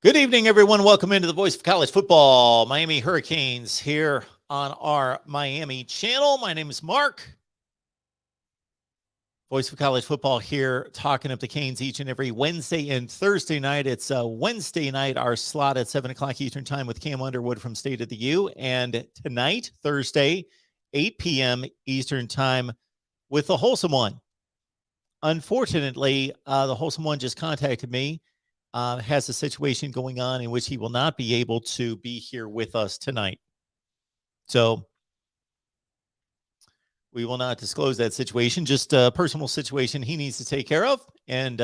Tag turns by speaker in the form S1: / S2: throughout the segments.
S1: Good evening, everyone. Welcome into the Voice of College Football. Miami Hurricanes here on our Miami channel. My name is Mark. Voice of College Football here, talking up the Canes each and every Wednesday and Thursday night. It's Wednesday night, our slot at 7 o'clock Eastern Time with Cam Underwood from State of the U. And tonight, Thursday, 8 p.m. Eastern Time with the Wholesome One. Unfortunately, the Wholesome One just contacted me. Has a situation going on in which he will not be able to be here with us tonight. So we will not disclose that situation, just a personal situation he needs to take care of. And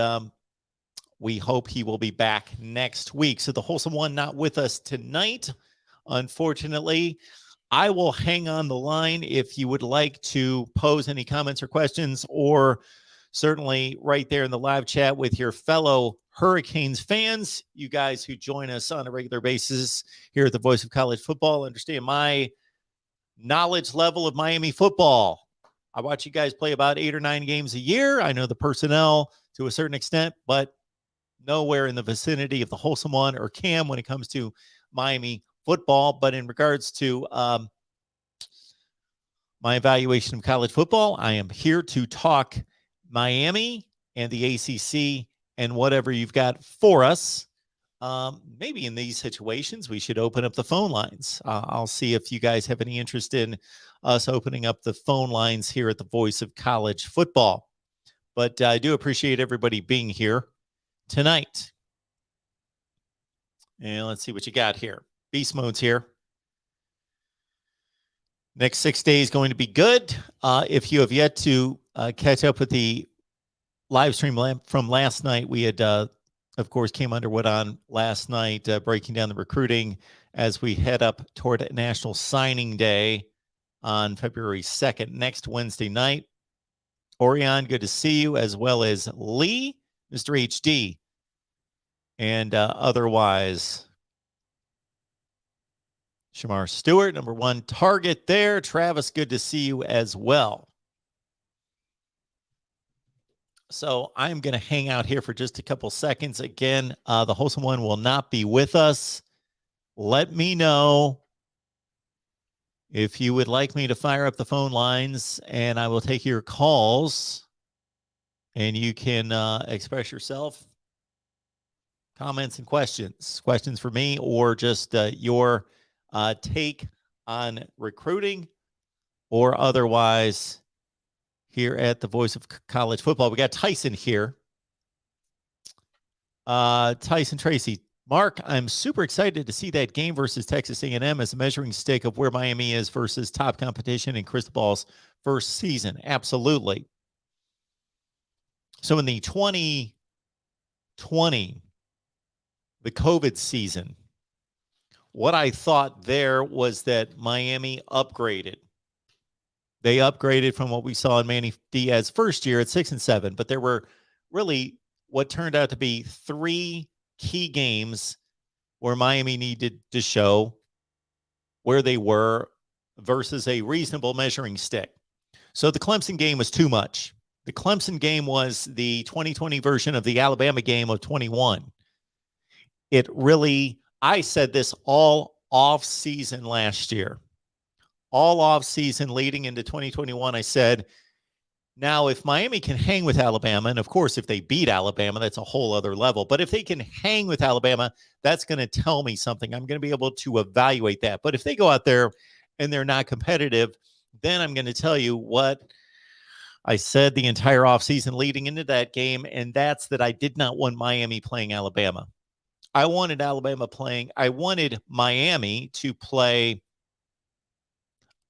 S1: we hope he will be back next week. So the Wholesome One not with us tonight, unfortunately. I will hang on the line if you would like to pose any comments or questions, or certainly right there in the live chat with your fellow Hurricanes fans, you guys who join us on a regular basis here at the Voice of College Football. Understand my knowledge level of Miami football. I watch you guys play about 8 or 9 games a year. I know the personnel to a certain extent, but nowhere in the vicinity of the Wholesome One or Cam when it comes to Miami football. But in regards to my evaluation of college football, I am here to talk Miami and the ACC and whatever you've got for us. Maybe in these situations, we should open up the phone lines. I'll see if you guys have any interest in us opening up the phone lines here at the Voice of College Football. But I do appreciate everybody being here tonight. And let's see what you got here. Beast Mode's here. Next 6 days going to be good. If you have yet to catch up with the live stream from last night, we had, of course, Cam Underwood on last night, breaking down the recruiting as we head up toward National Signing Day on February 2nd, next Wednesday night. Orion, good to see you, as well as Lee, Mr. HD, and otherwise, Shamar Stewart, number 1 target there. Travis, good to see you as well. So I'm going to hang out here for just a couple seconds. Again, the Wholesome One will not be with us. Let me know if you would like me to fire up the phone lines, and I will take your calls, and you can express yourself, comments and questions for me, or just your take on recruiting or otherwise here at the Voice of College Football. We got Tyson here. Tyson Tracy. Mark, I'm super excited to see that game versus Texas A&M as a measuring stick of where Miami is versus top competition in Cristobal's first season. Absolutely. So in the 2020, the COVID season, what I thought there was that Miami upgraded. They upgraded from what we saw in Manny Diaz's first year at 6-7, but there were really what turned out to be 3 key games where Miami needed to show where they were versus a reasonable measuring stick. So the Clemson game was too much. The Clemson game was the 2020 version of the Alabama game of 21. It really, I said this all off season last year. All off season leading into 2021, I said, now if Miami can hang with Alabama, and of course, if they beat Alabama, that's a whole other level. But if they can hang with Alabama, that's going to tell me something. I'm going to be able to evaluate that. But if they go out there and they're not competitive, then I'm going to tell you what I said the entire offseason leading into that game, and that's that I did not want Miami playing Alabama. I wanted Miami to play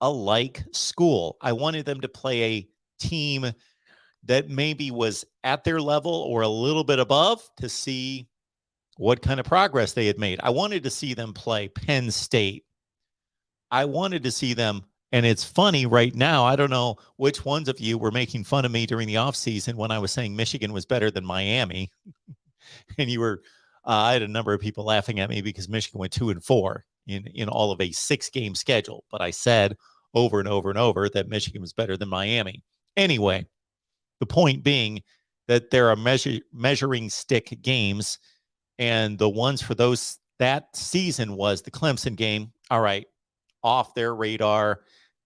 S1: a like school. I wanted them to play a team that maybe was at their level or a little bit above to see what kind of progress they had made. I wanted to see them play Penn State. I wanted to see them, and it's funny right now, I don't know which ones of you were making fun of me during the offseason when I was saying Michigan was better than Miami. And you were, I had a number of people laughing at me because Michigan went 2-4 in all of a 6-game schedule. But I said over and over and over that Michigan was better than Miami. Anyway, the point being that there are measuring stick games, And the ones for that season was the Clemson game. All right, off their radar.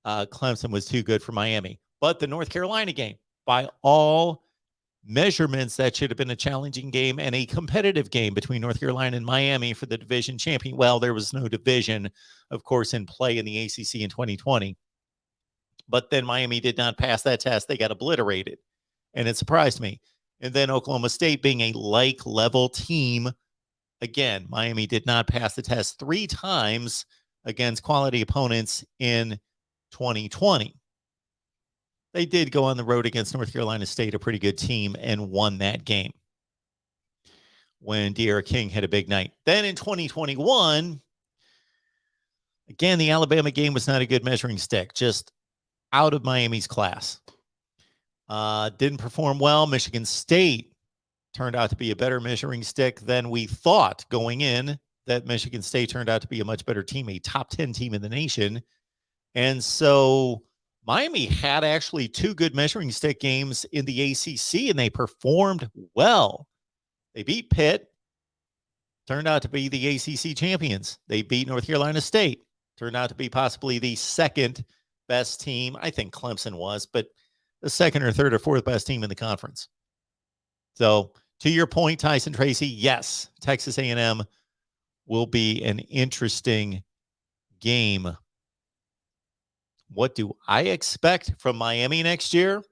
S1: Clemson was too good for Miami. But the North Carolina game, by all measurements, that should have been a challenging game and a competitive game between North Carolina and Miami for the division champion. Well, there was no division, of course, in play in the ACC in 2020. But then Miami did not pass that test. They got obliterated. And it surprised me. And then Oklahoma State being a like level team, again, Miami did not pass the test 3 times against quality opponents in 2020. They did go on the road against North Carolina State, a pretty good team, and won that game when De'Ara King had a big night. Then in 2021, again, the Alabama game was not a good measuring stick, just out of Miami's class. Didn't perform well. Michigan State turned out to be a better measuring stick than we thought going in. That Michigan State turned out to be a much better team, a top 10 team in the nation. And so Miami had actually 2 good measuring stick games in the ACC, and they performed well. They beat Pitt, turned out to be the ACC champions. They beat North Carolina State, turned out to be possibly the second best team. I think Clemson was, but the second or third or fourth best team in the conference. So to your point, Tyson Tracy, yes, Texas A&M will be an interesting game. What do I expect from Miami next year?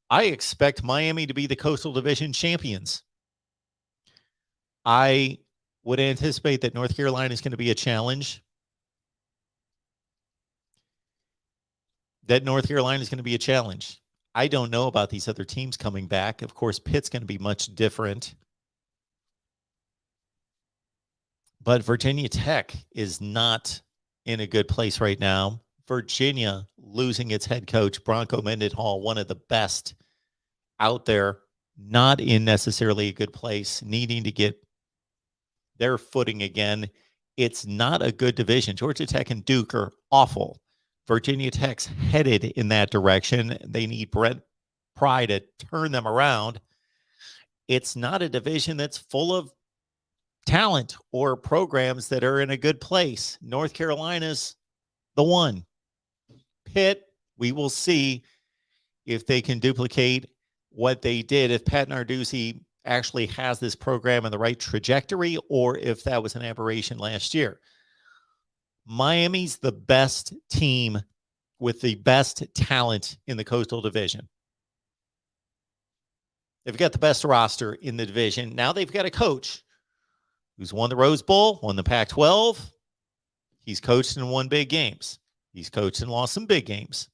S1: I expect Miami to be the Coastal Division champions. I would anticipate that North Carolina is going to be a challenge. I don't know about these other teams coming back. Of course, Pitt's going to be much different. But Virginia Tech is not in a good place right now. Virginia losing its head coach, Bronco Mendenhall, one of the best out there, not in necessarily a good place, needing to get their footing again. It's not a good division. Georgia Tech and Duke are awful. Virginia Tech's headed in that direction. They need Brent Pry to turn them around. It's not a division that's full of talent or programs that are in a good place. North Carolina's the one. Pitt, we will see if they can duplicate what they did, if Pat Narduzzi actually has this program in the right trajectory, or if that was an aberration last year. Miami's the best team with the best talent in the Coastal Division. They've got the best roster in the division. Now they've got a coach who's won the Rose Bowl, won the Pac-12. He's coached and won big games. He's coached and lost some big games.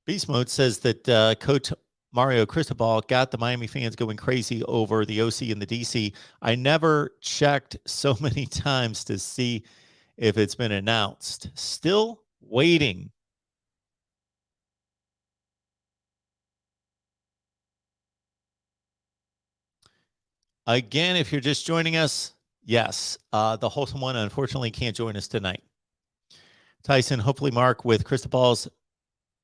S1: Beast Mode says that Coach Mario Cristobal got the Miami fans going crazy over the OC and the DC. I never checked so many times to see if it's been announced. Still waiting. Again, if you're just joining us, yes, the wholesome one unfortunately can't join us tonight. Tyson, hopefully Mark, with Cristobal's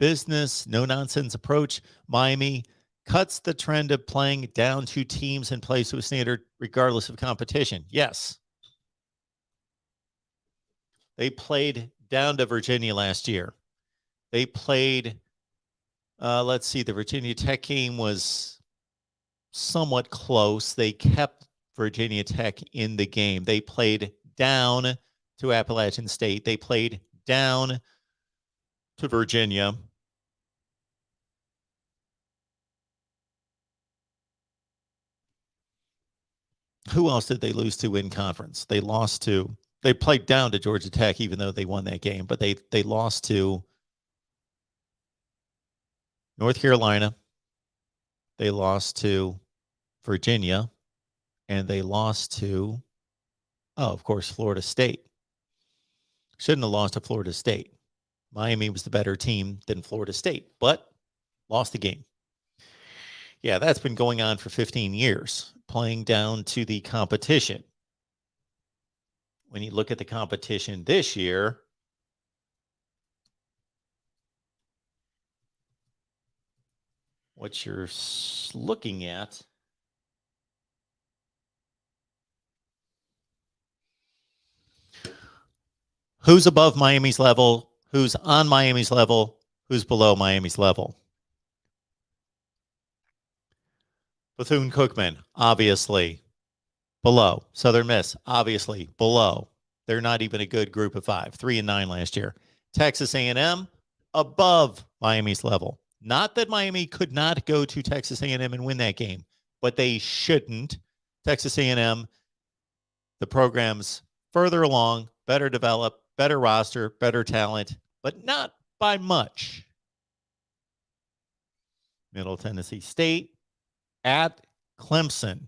S1: business, no-nonsense approach, Miami cuts the trend of playing down 2 teams and plays to a standard regardless of competition. Yes. They played down to Virginia last year. They played, let's see, the Virginia Tech game was somewhat close. They kept Virginia Tech in the game. They played down to Appalachian State. They played down to Virginia. Who else did they lose to in conference? They played down to Georgia Tech, even though they won that game, but they lost to North Carolina. They lost to Virginia, and they lost to, of course, Florida State. Shouldn't have lost to Florida State. Miami was the better team than Florida State, but lost the game. Yeah, that's been going on for 15 years, playing down to the competition. When you look at the competition this year, what you're looking at. Who's above Miami's level? Who's on Miami's level? Who's below Miami's level? Bethune-Cookman, obviously, below. Southern Miss, obviously, below. They're not even a good group of 5, 3-9 last year. Texas A&M, above Miami's level. Not that Miami could not go to Texas A&M and win that game, but they shouldn't. Texas A&M, the program's further along, better developed, better roster, better talent, but not by much. Middle Tennessee State at Clemson.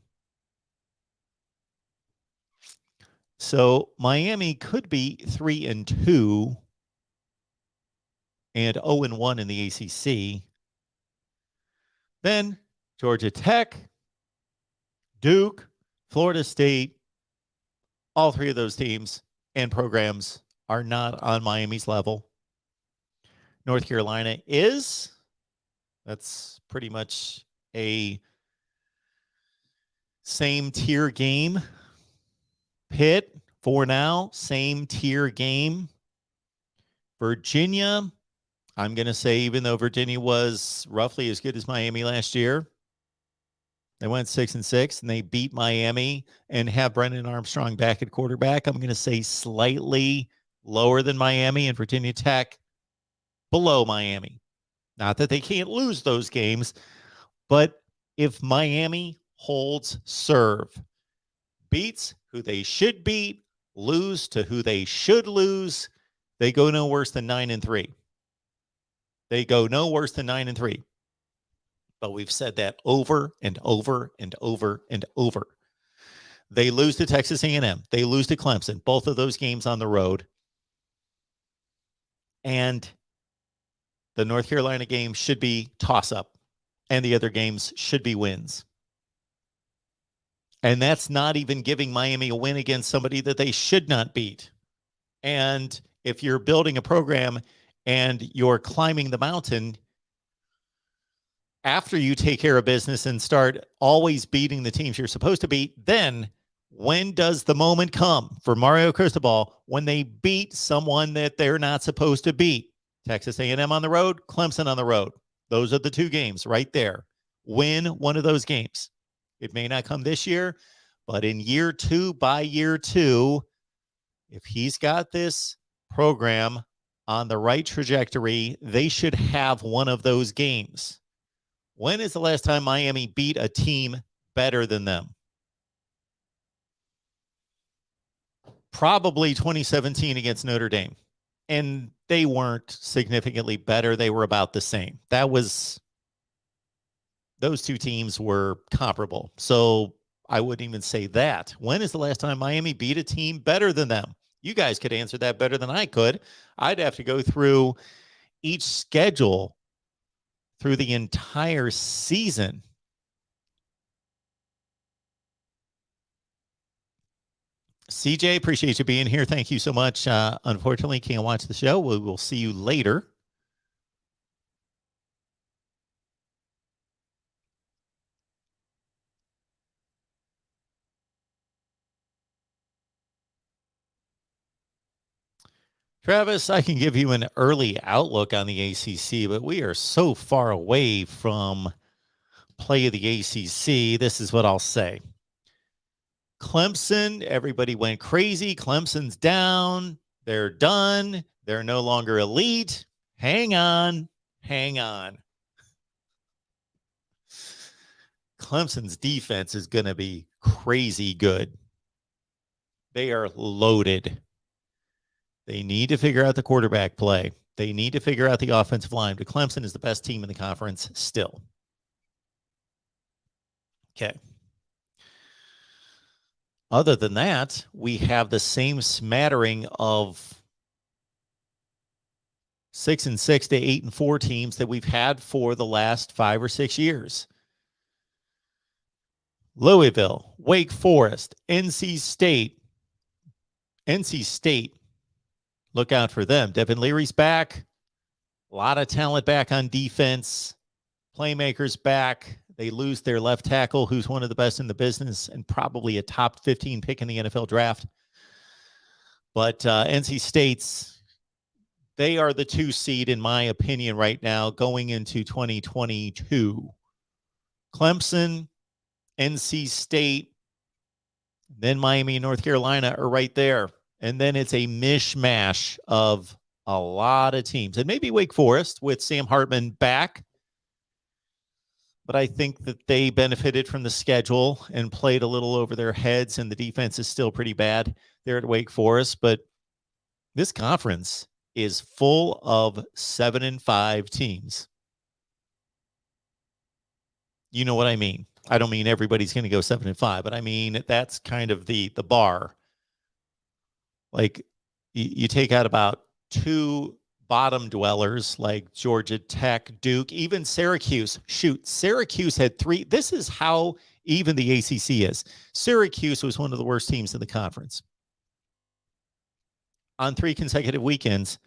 S1: So Miami could be 3-2 and 0-1 in the ACC. Then Georgia Tech, Duke, Florida State, all 3 of those teams and programs are not on Miami's level. North Carolina is. That's pretty much a same tier game. Pitt, for now, same tier game. Virginia, I'm going to say, even though Virginia was roughly as good as Miami last year, they went 6-6 and they beat Miami and have Brendan Armstrong back at quarterback. I'm going to say slightly lower than Miami, and Virginia Tech below Miami. Not that they can't lose those games, but if Miami holds serve, beats who they should beat, lose to who they should lose, they go no worse than 9-3. They go no worse than 9-3. But we've said that over and over and over and over. They lose to Texas A&M. They lose to Clemson. Both of those games on the road. And the North Carolina game should be toss-up. And the other games should be wins. And that's not even giving Miami a win against somebody that they should not beat. And if you're building a program and you're climbing the mountain, after you take care of business and start always beating the teams you're supposed to beat, then when does the moment come for Mario Cristobal when they beat someone that they're not supposed to beat? Texas A&M on the road, Clemson on the road. Those are the 2 games right there. Win one of those games. It may not come this year, but in year 2, by year 2, if he's got this program on the right trajectory, they should have one of those games. When is the last time Miami beat a team better than them? Probably 2017 against Notre Dame. And they weren't significantly better. They were about the same. Those 2 teams were comparable. So I wouldn't even say that. When is the last time Miami beat a team better than them? You guys could answer that better than I could. I'd have to go through each schedule through the entire season. CJ, appreciate you being here. Thank you so much. Unfortunately, can't watch the show. We will see you later. Travis, I can give you an early outlook on the ACC, but we are so far away from play of the ACC. This is what I'll say. Clemson, everybody went crazy. Clemson's down. They're done. They're no longer elite. Hang on. Hang on. Clemson's defense is going to be crazy good. They are loaded. They need to figure out the quarterback play. They need to figure out the offensive line. But Clemson is the best team in the conference still. Okay. Other than that, we have the same smattering of 6-6 to 8-4 teams that we've had for the last 5 or 6 years. Louisville, Wake Forest, NC State. Look out for them. Devin Leary's back. A lot of talent back on defense. playmakers back. They lose their left tackle, who's one of the best in the business and probably a top 15 pick in the NFL draft. But NC State's, they are the 2 seed, in my opinion, right now, going into 2022. Clemson, NC State, then Miami and North Carolina are right there. And then it's a mishmash of a lot of teams. And maybe Wake Forest with Sam Hartman back. But I think that they benefited from the schedule and played a little over their heads, and the defense is still pretty bad there at Wake Forest. But this conference is full of 7-5 teams. You know what I mean? I don't mean everybody's going to go 7-5, but I mean that's kind of the bar. Like you take out about 2 bottom dwellers like Georgia Tech, Duke, even Syracuse. Shoot, Syracuse had 3. This is how even the ACC is. Syracuse was one of the worst teams in the conference. On 3 consecutive weekends,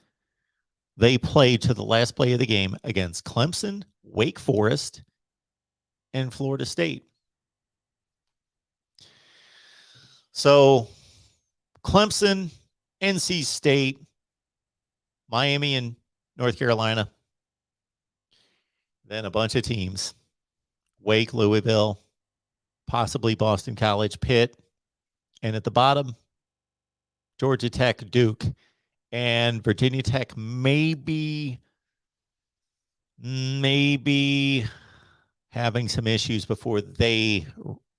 S1: they played to the last play of the game against Clemson, Wake Forest, and Florida State. So Clemson, NC State, Miami and North Carolina, then a bunch of teams, Wake, Louisville, possibly Boston College, Pitt, and at the bottom, Georgia Tech, Duke, and Virginia Tech maybe having some issues before they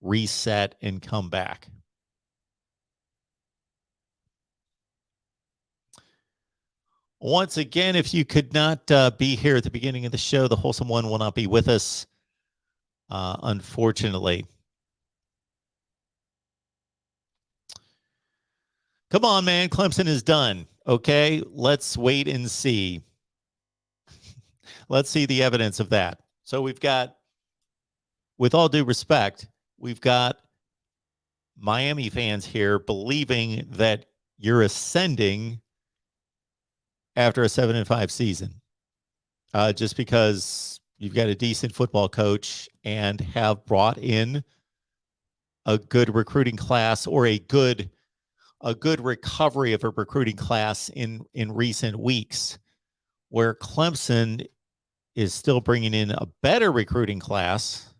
S1: reset and come back. Once again, if you could not be here at the beginning of the show, the Wholesome One will not be with us, unfortunately. Come on, man. Clemson is done. Okay, let's wait and see. Let's see the evidence of that. So we've got, with all due respect, we've got Miami fans here believing that you're ascending after a 7-5 season, just because you've got a decent football coach and have brought in a good recruiting class, or a good recovery of a recruiting class in recent weeks, where Clemson is still bringing in a better recruiting class,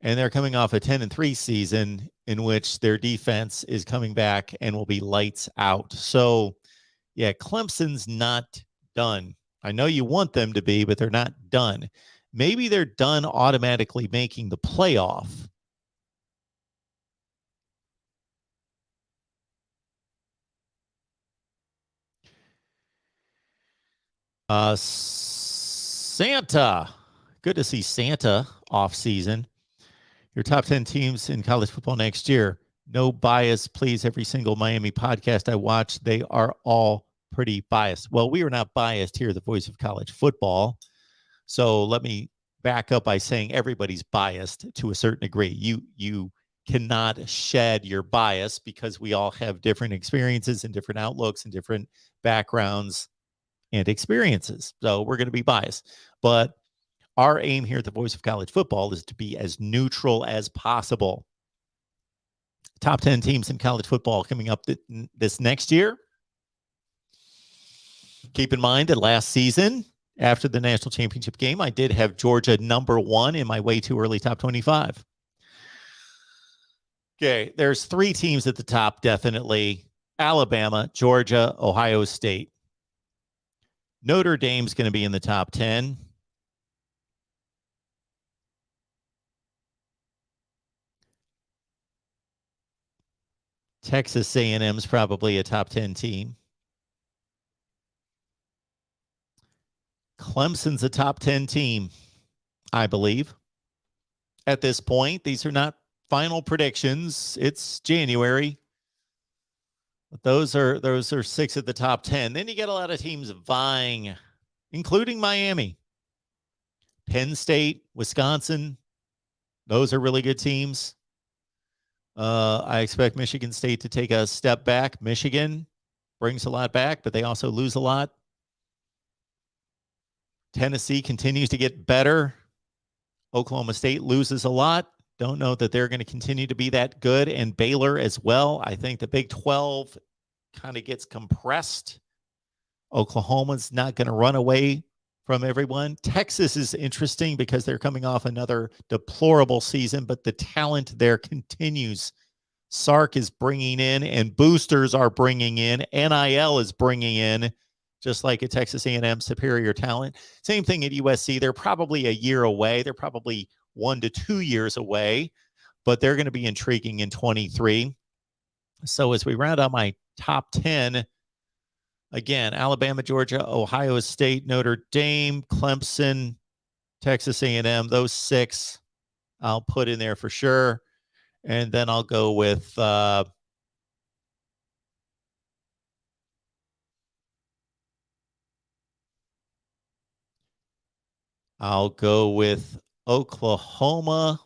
S1: and they're coming off a 10-3 season in which their defense is coming back and will be lights out. So yeah, Clemson's not done. I know you want them to be, but they're not done. Maybe they're done automatically making the playoff. Santa. Good to see Santa off season. Your top 10 teams in college football next year. No bias, please. Every single Miami podcast I watch, they are all pretty biased. Well, we are not biased here, the Voice of College Football. So let me back up by saying everybody's biased to a certain degree. You cannot shed your bias, because we all have different experiences and different outlooks and different backgrounds and experiences. So we're going to be biased. But our aim here at the Voice of College Football is to be as neutral as possible. Top 10 teams in college football coming up this next year. Keep in mind that last season, after the national championship game, I did have Georgia number 1 in my way too early top 25. Okay, there's 3 teams at the top, definitely. Alabama, Georgia, Ohio State. Notre Dame's going to be in the top 10. Texas A&M's probably a top 10 team. Clemson's a top 10 team, I believe. At this point, these are not final predictions. It's January. But those are 6 at the top 10. Then you get a lot of teams vying, including Miami. Penn State, Wisconsin, those are really good teams. I expect Michigan State to take a step back. Michigan brings a lot back, but they also lose a lot. Tennessee continues to get better. Oklahoma State loses a lot. Don't know that they're going to continue to be that good. And Baylor as well. I think the Big 12 kind of gets compressed. Oklahoma's not going to run away from everyone. Texas is interesting because they're coming off another deplorable season, but the talent there continues. Sark is bringing in, and boosters are bringing in. NIL is bringing in, just like at Texas A&M, superior talent. Same thing at USC. They're probably a year away. They're probably 1 to 2 years away, but they're going to be intriguing in 23. So as we round out my top 10, again, Alabama, Georgia, Ohio State, Notre Dame, Clemson, Texas A&M, those 6 I'll put in there for sure. And then I'll go with Oklahoma,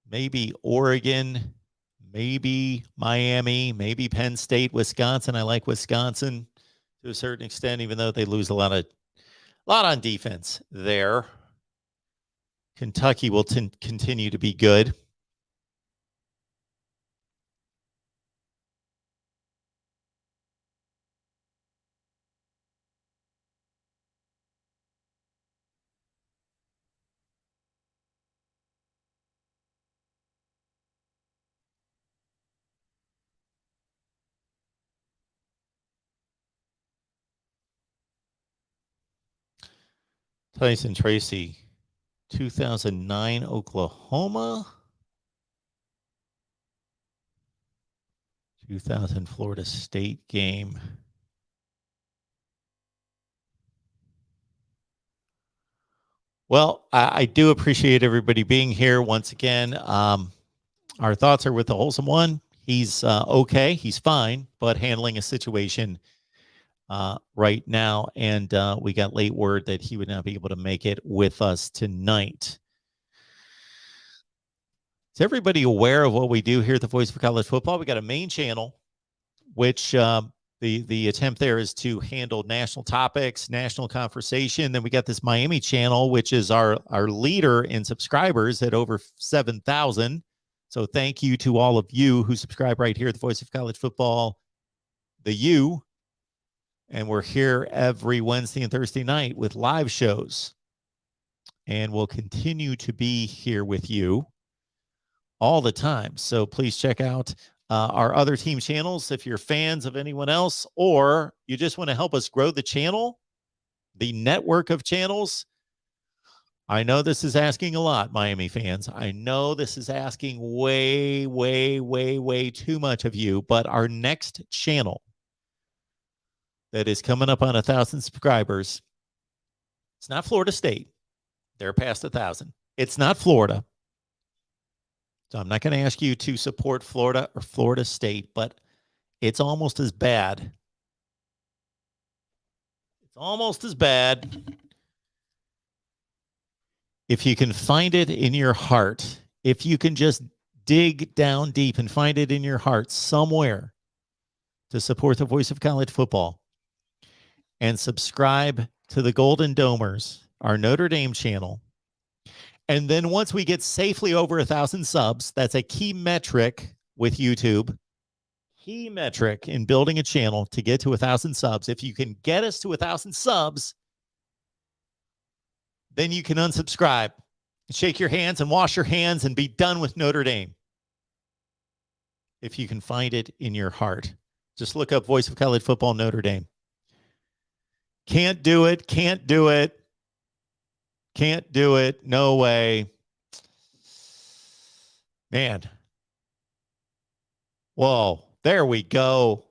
S1: maybe Oregon, maybe Miami, maybe Penn State, Wisconsin. I like Wisconsin to a certain extent, even though they lose a lot on defense there. Kentucky will continue to be good. Tyson Tracy, 2009 Oklahoma, 2000 Florida State game. Well, I do appreciate everybody being here once again. Our thoughts are with the Wholesome One. He's okay. He's fine, but handling a situation right now. And we got late word that he would not be able to make it with us tonight. Is everybody aware of what we do here at the Voice for College Football? We got a main channel, which the attempt there is to handle national topics, national conversation. Then we got this Miami channel, which is our leader in subscribers at over 7,000. So thank you to all of you who subscribe right here at the Voice of College Football, the U. And we're here every Wednesday and Thursday night with live shows. And we'll continue to be here with you all the time. So please check out our other team channels if you're fans of anyone else, or you just want to help us grow the channel, the network of channels. I know this is asking a lot, Miami fans. I know this is asking way, way, way, way too much of you, but our next channel that is coming up on 1,000 subscribers, it's not Florida State. They're past 1,000. It's not Florida. So I'm not going to ask you to support Florida or Florida State, but it's almost as bad. It's almost as bad. If you can find it in your heart, if you can just dig down deep and find it in your heart somewhere to support the Voice of College Football and subscribe to the Golden Domers, our Notre Dame channel. And then once we get safely over 1,000 subs, that's a key metric with YouTube. Key metric in building a channel to get to 1,000 subs. If you can get us to 1,000 subs, then you can unsubscribe, shake your hands and wash your hands and be done with Notre Dame. If you can find it in your heart, just look up Voice of College Football Notre Dame. Can't do it. Can't do it. Can't do it. No way. Man. Whoa. There we go.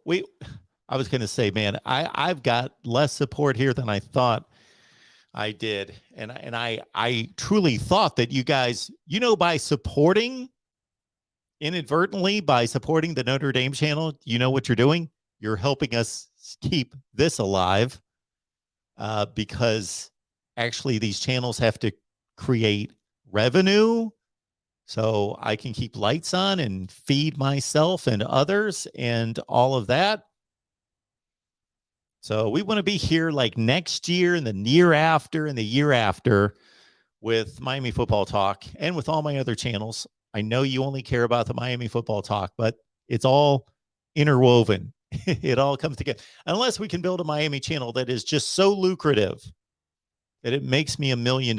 S1: I was going to say, man, I've got less support here than I thought I did. And I truly thought that you guys, by supporting inadvertently, by supporting the Notre Dame channel, you know what you're doing? You're helping us keep this alive because actually these channels have to create revenue so I can keep lights on and feed myself and others and all of that. So we want to be here like next year and the year after and the year after with Miami Football Talk and with all my other channels. I know you only care about the Miami Football Talk, but it's all interwoven. It all comes together. Unless we can build a Miami channel that is just so lucrative that it makes me $1 million.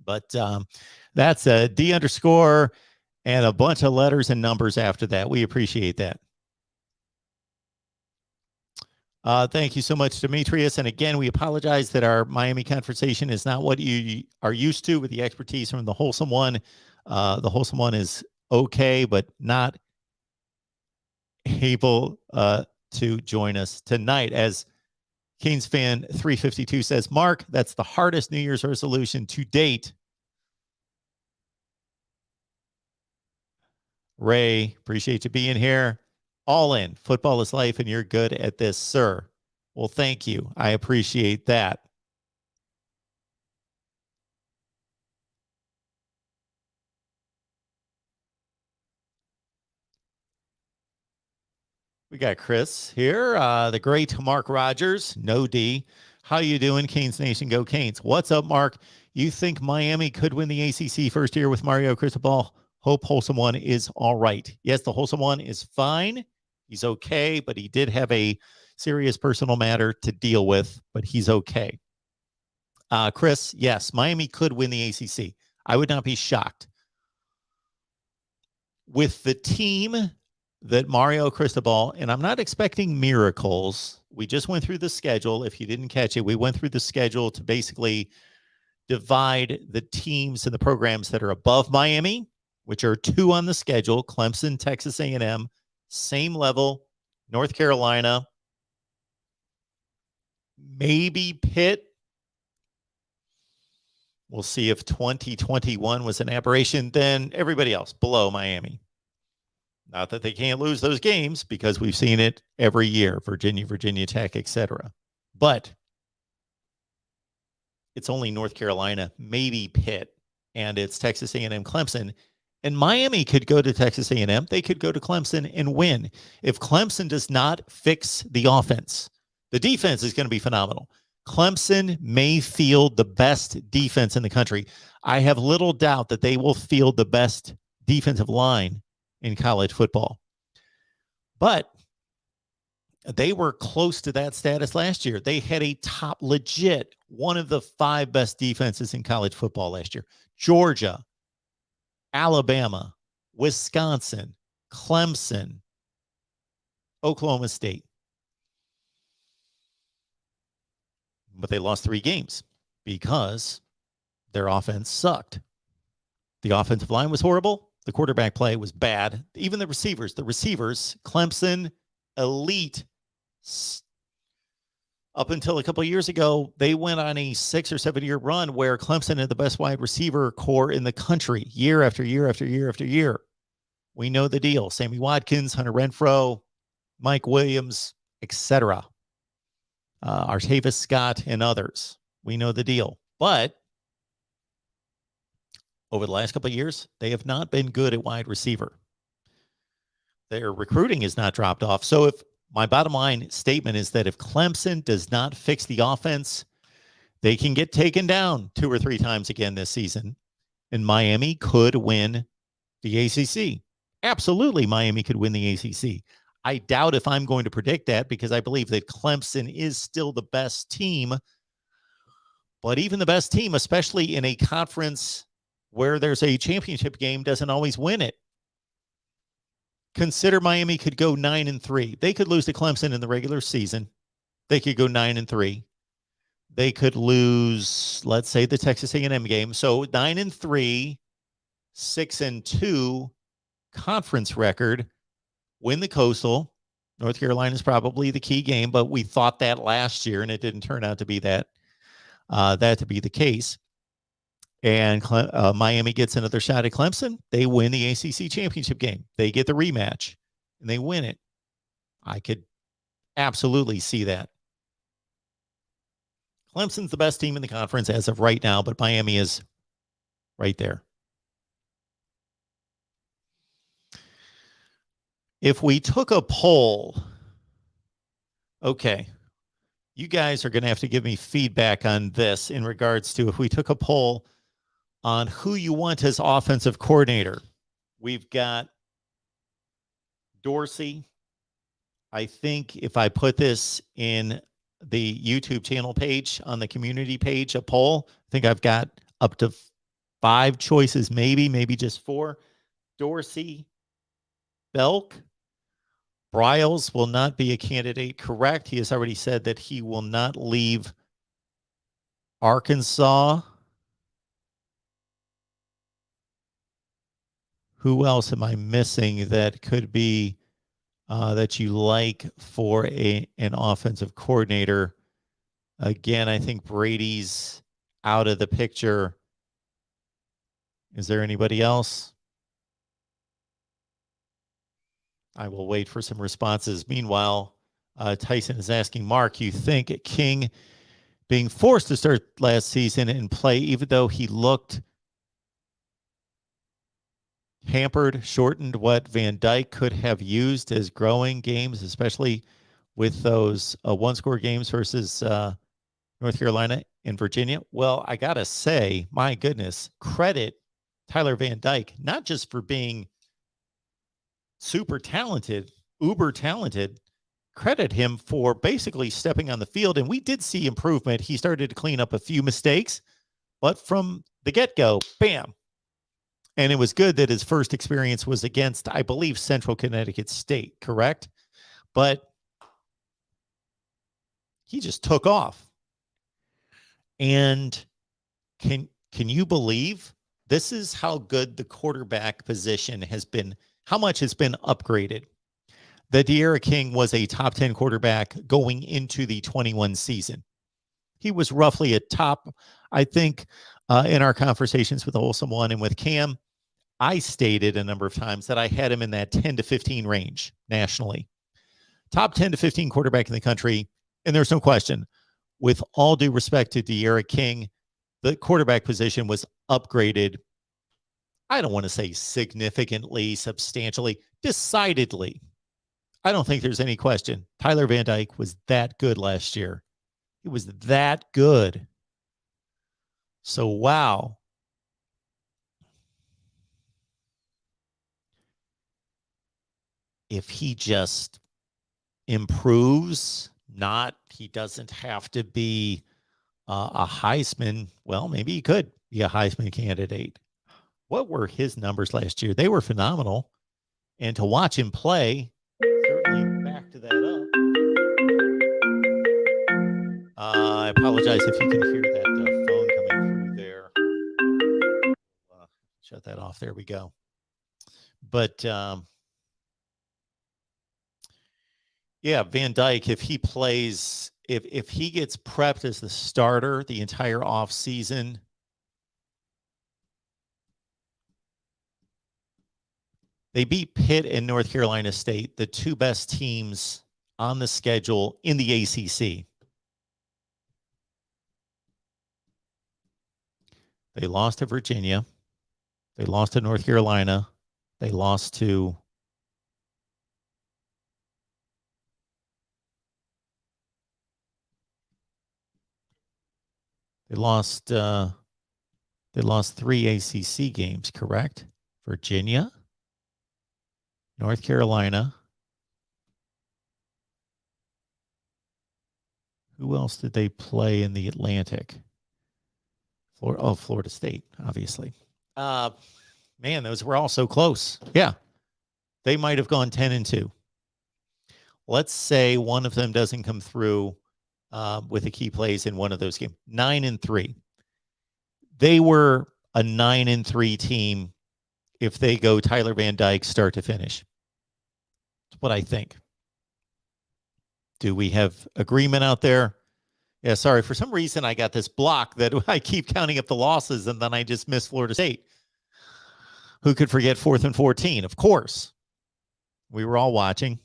S1: But that's a D underscore and a bunch of letters and numbers after that. We appreciate that. Thank you so much, Demetrius. And again, we apologize that our Miami conversation is not what you are used to with the expertise from the Wholesome One. The Wholesome One is okay, but not able to join us tonight. As Canes fan 352 says, Mark, that's the hardest New Year's resolution to date. Ray, appreciate you being here. All in. Football is life, and you're good at this, sir. Well, thank you. I appreciate that. We got Chris here, the great Mark Rogers, no D. How you doing, Canes Nation? Go Canes. What's up, Mark? You think Miami could win the ACC first year with Mario Cristobal? Hope Wholesome One is all right. Yes, the Wholesome One is fine. He's okay, but he did have a serious personal matter to deal with, but he's okay. Chris, yes, Miami could win the ACC. I would not be shocked. With the team that Mario Cristobal, and I'm not expecting miracles. We just went through the schedule. If you didn't catch it, we went through the schedule to basically divide the teams and the programs that are above Miami, which are 2 on the schedule: Clemson, Texas A&M, same level, North Carolina, maybe Pitt. We'll see if 2021 was an aberration. Then everybody else below Miami. Not that they can't lose those games, because we've seen it every year, Virginia, Virginia Tech, etc. But it's only North Carolina, maybe Pitt, and it's Texas A&M, Clemson. And Miami could go to Texas A&M. They could go to Clemson and win. If Clemson does not fix the offense, the defense is going to be phenomenal. Clemson may field the best defense in the country. I have little doubt that they will field the best defensive line in college football. But they were close to that status last year. They had a top, legit, one of the 5 best defenses in college football last year. Georgia, Alabama, Wisconsin, Clemson, Oklahoma State. But they lost 3 games because their offense sucked. The offensive line was horrible. The quarterback play was bad. Even the receivers, Clemson, elite. Up until a couple of years ago, they went on a 6 or 7 year run where Clemson had the best wide receiver core in the country year after year after year after year. We know the deal. Sammy Watkins, Hunter Renfrow, Mike Williams, etc. Artavis Scott and others. We know the deal. But over the last couple of years, they have not been good at wide receiver. Their recruiting has not dropped off. So if my bottom line statement is that if Clemson does not fix the offense, they can get taken down 2 or 3 times again this season, and Miami could win the ACC. Absolutely, Miami could win the ACC. I doubt if I'm going to predict that, because I believe that Clemson is still the best team. But even the best team, especially in a conference where there's a championship game, doesn't always win it. Consider Miami could go 9-3. They could lose to Clemson in the regular season. They could go 9-3. They could lose, let's say, the Texas A&M game. So 9-3, 6-2 conference record. Win the Coastal. North Carolina is probably the key game, but we thought that last year, and it didn't turn out to be that to be the case. And Miami gets another shot at Clemson. They win the ACC championship game. They get the rematch, and they win it. I could absolutely see that. Clemson's the best team in the conference as of right now, but Miami is right there. If we took a poll Okay. You guys are going to have to give me feedback on this in regards to if we took a poll on who you want as offensive coordinator. We've got Dorsey. I think if I put this in the YouTube channel page on the community page, a poll, I think I've got up to 5 choices, maybe just 4. Dorsey, Belk, Bryles will not be a candidate, correct? He has already said that he will not leave Arkansas. Who else am I missing that could be that you like for an offensive coordinator? Again, I think Brady's out of the picture. Is there anybody else? I will wait for some responses. Meanwhile, Tyson is asking Mark, you think King being forced to start last season and play, even though he looked hampered, shortened what Van Dyke could have used as growing games, especially with those one-score games versus North Carolina and Virginia? Well, I got to say, my goodness, credit Tyler Van Dyke, not just for being super talented, uber talented, credit him for basically stepping on the field. And we did see improvement. He started to clean up a few mistakes, but from the get-go, bam. And it was good that his first experience was against, I believe, Central Connecticut State, correct? But he just took off. And can you believe this is how good the quarterback position has been, how much it's been upgraded? That De'Ara King was a top 10 quarterback going into the 21 season. He was roughly a top, I think, in our conversations with the Wholesome One and with Cam, I stated a number of times that I had him in that 10 to 15 range nationally. Top 10 to 15 quarterback in the country. And there's no question, with all due respect to De'Ara King, the quarterback position was upgraded. I don't want to say significantly, substantially, decidedly. I don't think there's any question. Tyler Van Dyke was that good last year. He was that good. So, wow. If he just improves, he doesn't have to be a Heisman. Well, maybe he could be a Heisman candidate. What were his numbers last year? They were phenomenal. And to watch him play, certainly back to that up. I apologize if you can hear that phone coming through there. Shut that off. There we go. But yeah, Van Dyke, if he plays, if he gets prepped as the starter the entire offseason, they beat Pitt and North Carolina State, the 2 best teams on the schedule in the ACC. They lost to Virginia. They lost to North Carolina. They lost to They lost 3 ACC games, correct? Virginia, North Carolina. Who else did they play in the Atlantic? Florida State, obviously. Man, those were all so close. Yeah. They might have gone 10-2. Let's say one of them doesn't come through with the key plays in one of those games. 9-3. They were a 9-3 team if they go Tyler Van Dyke start to finish. That's what I think. Do we have agreement out there? Yeah, sorry. For some reason, I got this block that I keep counting up the losses, and then I just miss Florida State. Who could forget 4th and 14? Of course. We were all watching.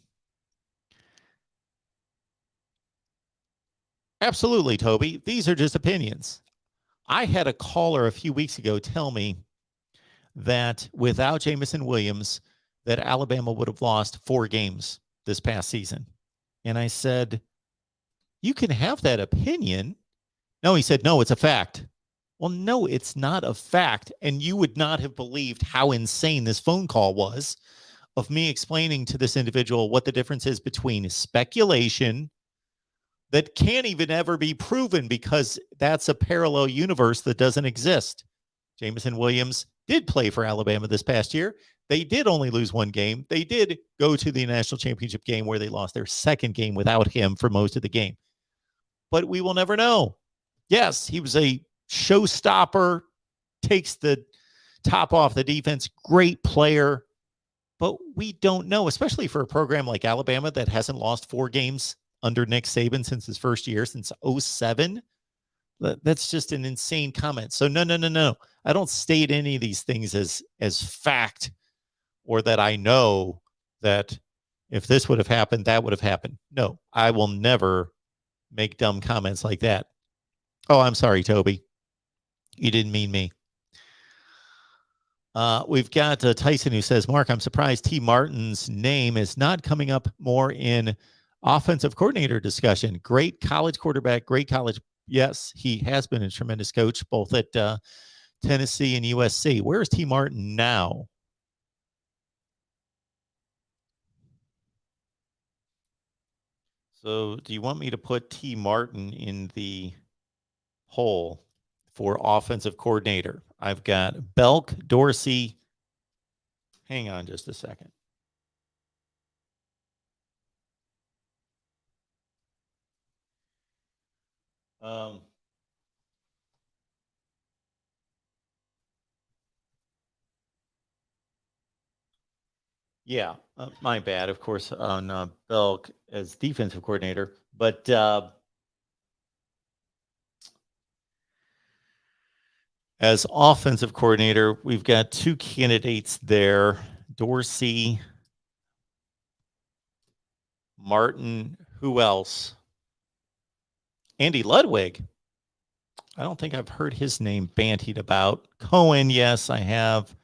S1: Absolutely, Toby. These are just opinions. I had a caller a few weeks ago tell me that without Jamison Williams, that Alabama would have lost 4 games this past season. And I said, You can have that opinion. No, he said, no, it's a fact. Well, no, it's not a fact. And you would not have believed how insane this phone call was of me explaining to this individual what the difference is between speculation that can't even ever be proven because that's a parallel universe that doesn't exist. Jameson Williams did play for Alabama this past year. They did only lose one game. They did go to the national championship game where they lost their second game without him for most of the game. But we will never know. Yes, he was a showstopper, takes the top off the defense, great player. But we don't know, especially for a program like Alabama that hasn't lost 4 games under Nick Saban since his first year, since 2007. That's just an insane comment. So no. I don't state any of these things as fact, or that I know that if this would have happened, that would have happened. No, I will never make dumb comments like that. Oh, I'm sorry, Toby. You didn't mean me. We've got Tyson who says, Mark, I'm surprised T. Martin's name is not coming up more in offensive coordinator discussion. Great college quarterback, great college. Yes, he has been a tremendous coach, both at Tennessee and USC. Where is T. Martin now? So do you want me to put T. Martin in the poll for offensive coordinator? I've got Belk, Dorsey. Hang on just a second. Yeah, my bad, of course, on Belk as defensive coordinator. But as offensive coordinator, we've got 2 candidates there, Dorsey, Martin, who else? Andy Ludwig. I don't think I've heard his name bantied about. Cohen, yes, I have.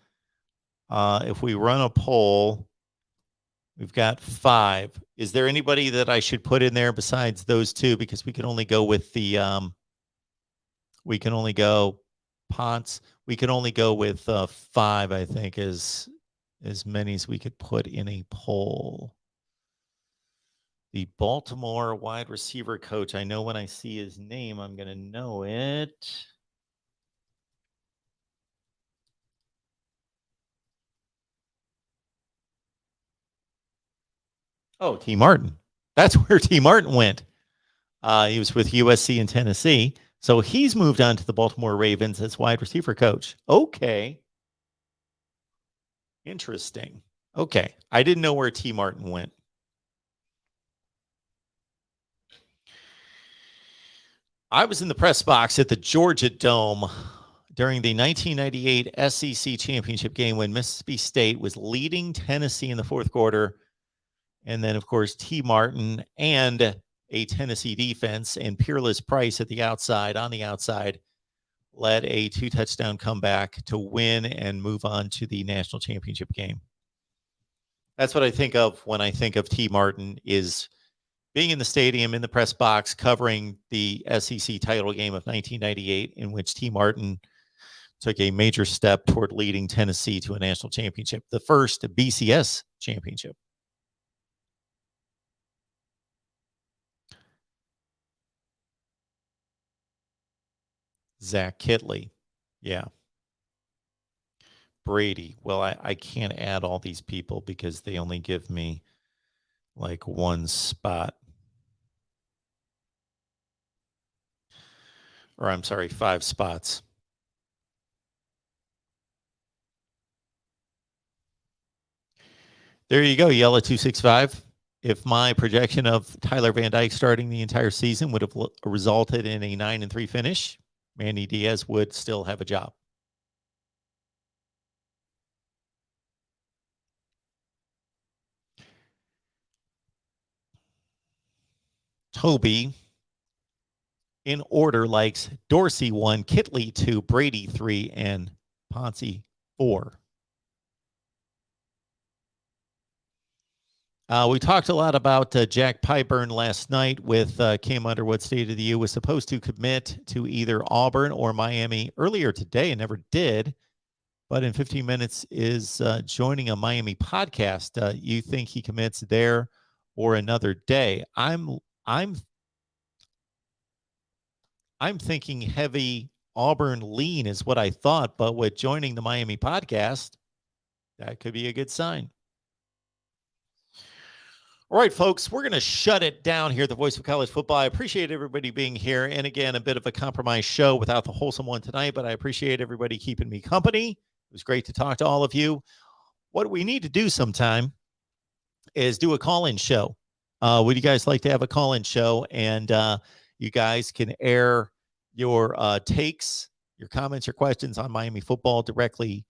S1: If we run a poll, we've got 5. Is there anybody that I should put in there besides those 2? Because we can only go with the we can only go Ponce. We can only go with 5, I think, as many as we could put in a poll. The Baltimore wide receiver coach. I know when I see his name, I'm going to know it. Oh, T. Martin. That's where T. Martin went. He was with USC and Tennessee. So he's moved on to the Baltimore Ravens as wide receiver coach. Okay. Interesting. Okay. I didn't know where T. Martin went. I was in the press box at the Georgia Dome during the 1998 SEC championship game when Mississippi State was leading Tennessee in the 4th quarter. And then, of course, T. Martin and a Tennessee defense and Peerless Price at the outside, on the outside, led a 2-touchdown comeback to win and move on to the national championship game. That's what I think of when I think of T. Martin, is being in the stadium, in the press box, covering the SEC title game of 1998, in which T. Martin took a major step toward leading Tennessee to a national championship, the first BCS championship. Zach Kitley. Yeah. Brady. Well, I can't add all these people because they only give me like 1 spot. Or I'm sorry, 5 spots. There you go, Yella 265. If my projection of Tyler Van Dyke starting the entire season would have resulted in a 9-3 finish, Manny Diaz would still have a job. Toby, in order, likes Dorsey 1, Kitley 2, Brady 3, and Ponce 4. We talked a lot about Jack Pyburn last night with Cam Underwood. State of the U was supposed to commit to either Auburn or Miami earlier today and never did. But in 15 minutes is joining a Miami podcast. You think he commits there or another day? I'm thinking heavy Auburn lean is what I thought, but with joining the Miami podcast, that could be a good sign. All right, folks, we're going to shut it down here at the Voice of College Football. I appreciate everybody being here. And again, a bit of a compromise show without the wholesome one tonight, but I appreciate everybody keeping me company. It was great to talk to all of you. What we need to do sometime is do a call-in show. Would you guys like to have a call-in show? And you guys can air your takes, your comments, your questions on Miami football directly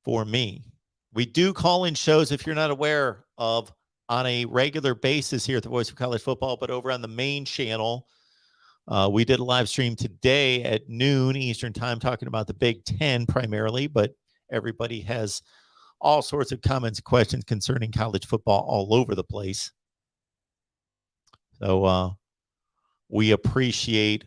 S1: for me. We do call-in shows, if you're not aware of, on a regular basis here at the Voice of College Football, but over on the main channel, we did a live stream today at noon Eastern time talking about the Big Ten primarily, but everybody has all sorts of comments and questions concerning college football all over the place. So we appreciate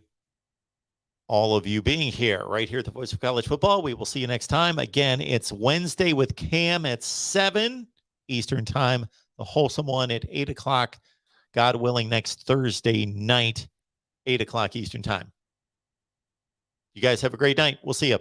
S1: all of you being here right here at the Voice of College Football. We will see you next time. Again, it's Wednesday with Cam at 7 Eastern time. The wholesome one at 8 o'clock, God willing, next Thursday night, 8 o'clock Eastern time. You guys have a great night. We'll see you.